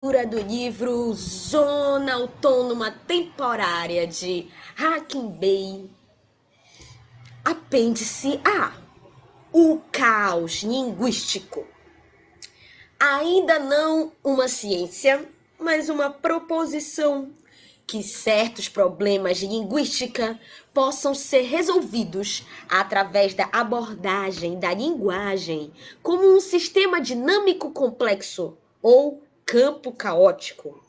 Do livro Zona Autônoma Temporária de Hacking Bay, apêndice A, o caos linguístico. Ainda não uma ciência, mas uma proposição que certos problemas de linguística possam ser resolvidos através da abordagem da linguagem como um sistema dinâmico complexo ou campo caótico.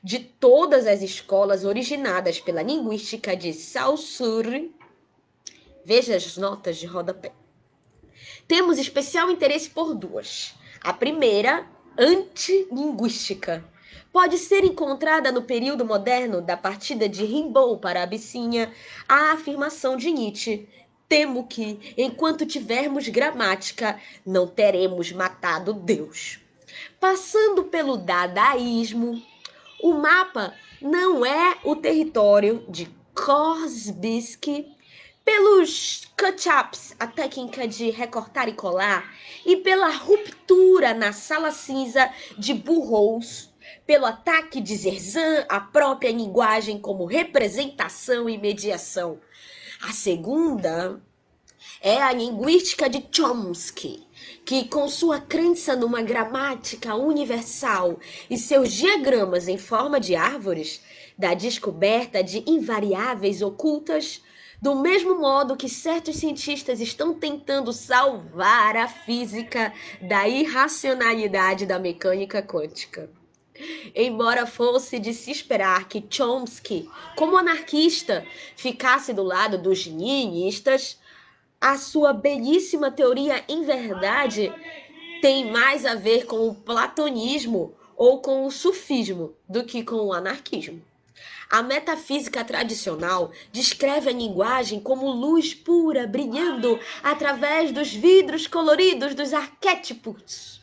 De todas as escolas originadas pela linguística de Saussure, veja as notas de rodapé. Temos especial interesse por duas. A primeira, antilinguística. Pode ser encontrada no período moderno da partida de Rimbaud para a Abissínia a afirmação de Nietzsche: temo que, enquanto tivermos gramática, não teremos matado Deus. Passando pelo dadaísmo, o mapa não é o território de Korsbisky, pelos cut-ups, a técnica de recortar e colar, e pela ruptura na sala cinza de Burroughs, pelo ataque de Zerzan à própria linguagem como representação e mediação. A segunda é a linguística de Chomsky, que, com sua crença numa gramática universal e seus diagramas em forma de árvores, da descoberta de invariáveis ocultas, do mesmo modo que certos cientistas estão tentando salvar a física da irracionalidade da mecânica quântica. Embora fosse de se esperar que Chomsky, como anarquista, ficasse do lado dos nihilistas, a sua belíssima teoria, em verdade, tem mais a ver com o platonismo ou com o sufismo do que com o anarquismo. A metafísica tradicional descreve a linguagem como luz pura brilhando através dos vidros coloridos dos arquétipos.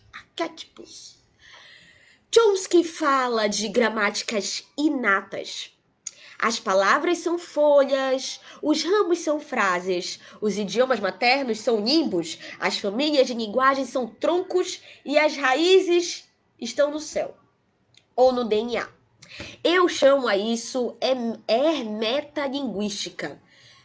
Chomsky fala de gramáticas inatas. As palavras são folhas, os ramos são frases, os idiomas maternos são nimbos, as famílias de linguagem são troncos e as raízes estão no céu ou no DNA. Eu chamo a isso hermetalinguística,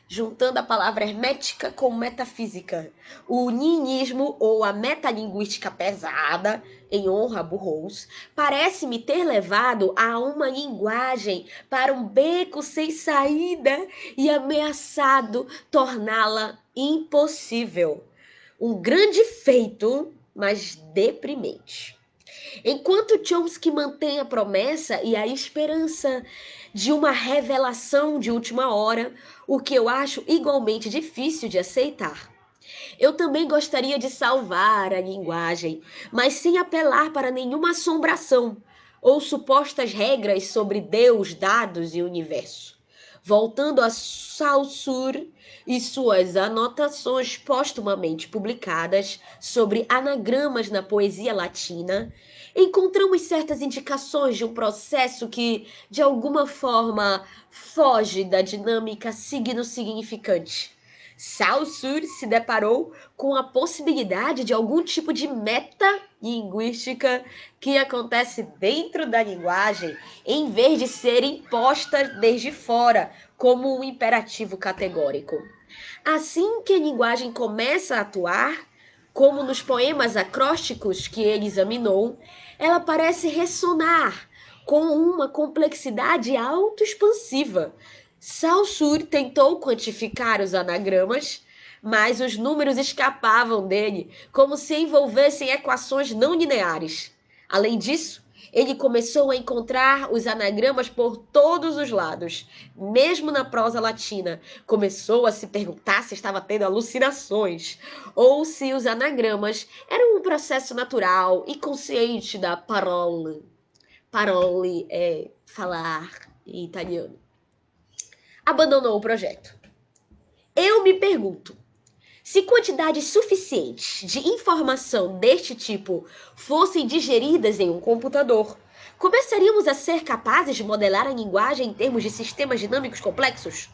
juntando a palavra hermética com metafísica. O nihilismo ou a metalinguística pesada, em honra a Burroughs, parece-me ter levado a uma linguagem para um beco sem saída e ameaçado torná-la impossível. Um grande feito, mas deprimente. Enquanto Chomsky mantém a promessa e a esperança de uma revelação de última hora, o que eu acho igualmente difícil de aceitar. Eu também gostaria de salvar a linguagem, mas sem apelar para nenhuma assombração ou supostas regras sobre Deus, dados e universo. Voltando a Saussure e suas anotações póstumamente publicadas sobre anagramas na poesia latina, encontramos certas indicações de um processo que, de alguma forma, foge da dinâmica signo-significante. Saussure se deparou com a possibilidade de algum tipo de metalinguística que acontece dentro da linguagem, em vez de ser imposta desde fora, como um imperativo categórico. Assim que a linguagem começa a atuar, como nos poemas acrósticos que ele examinou, ela parece ressonar com uma complexidade autoexpansiva. Saussure tentou quantificar os anagramas, mas os números escapavam dele, como se envolvessem equações não lineares. Além disso, ele começou a encontrar os anagramas por todos os lados, mesmo na prosa latina. Começou a se perguntar se estava tendo alucinações, ou se os anagramas eram um processo natural e consciente da parole. Parole é falar em italiano. Abandonou o projeto. Eu me pergunto, se quantidades suficientes de informação deste tipo fossem digeridas em um computador, começaríamos a ser capazes de modelar a linguagem em termos de sistemas dinâmicos complexos?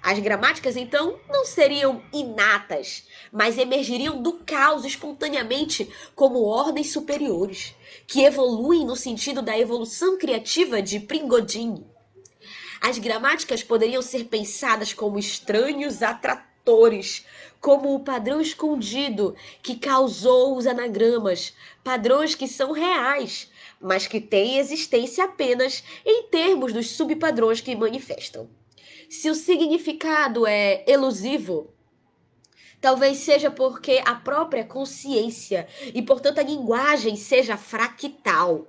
As gramáticas, então, não seriam inatas, mas emergiriam do caos espontaneamente como ordens superiores, que evoluem no sentido da evolução criativa de Prigogine. As gramáticas poderiam ser pensadas como estranhos atratores, como o padrão escondido que causou os anagramas, padrões que são reais, mas que têm existência apenas em termos dos subpadrões que manifestam. Se o significado é elusivo, talvez seja porque a própria consciência e, portanto, a linguagem seja fractal.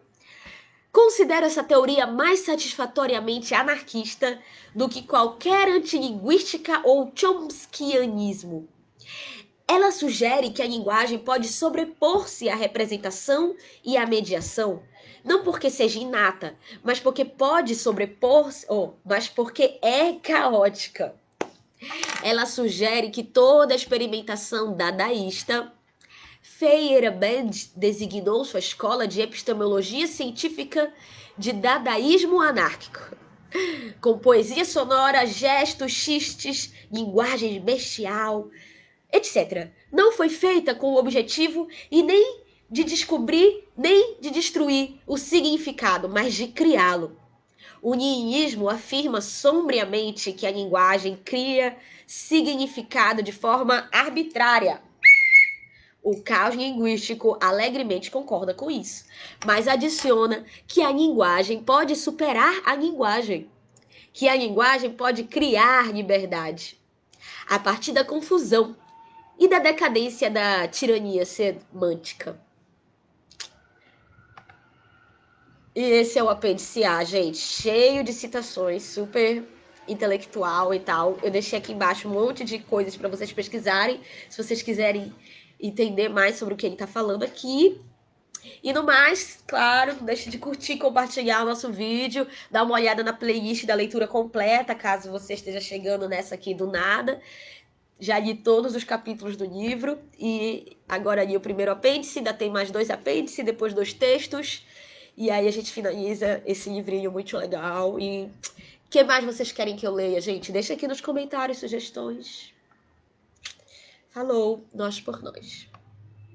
Considero essa teoria mais satisfatoriamente anarquista do que qualquer antilinguística ou chomskyanismo. Ela sugere que a linguagem pode sobrepor-se à representação e à mediação, não porque seja inata, mas porque pode sobrepor-se, mas porque é caótica. Ela sugere que toda experimentação dadaísta, Feyerabend designou sua escola de epistemologia científica de dadaísmo anárquico, com poesia sonora, gestos, xistes, linguagem bestial, etc. Não foi feita com o objetivo e nem de descobrir, nem de destruir o significado, mas de criá-lo. O niilismo afirma sombriamente que a linguagem cria significado de forma arbitrária. O caos linguístico alegremente concorda com isso, mas adiciona que a linguagem pode superar a linguagem, que a linguagem pode criar liberdade. A partir da confusão e da decadência da tirania semântica. E esse é o apêndice A, gente, cheio de citações, super intelectual e tal. Eu deixei aqui embaixo um monte de coisas para vocês pesquisarem, se vocês quiserem entender mais sobre o que ele tá falando aqui. E no mais, claro, não deixe de curtir, compartilhar o nosso vídeo, dar uma olhada na playlist da leitura completa, caso você esteja chegando nessa aqui do nada. Já li todos os capítulos do livro e agora li o primeiro apêndice, ainda tem mais 2 apêndices, depois 2 textos. E aí a gente finaliza esse livrinho muito legal. E o que mais vocês querem que eu leia, gente? Deixa aqui nos comentários sugestões. Falou, nós por nós.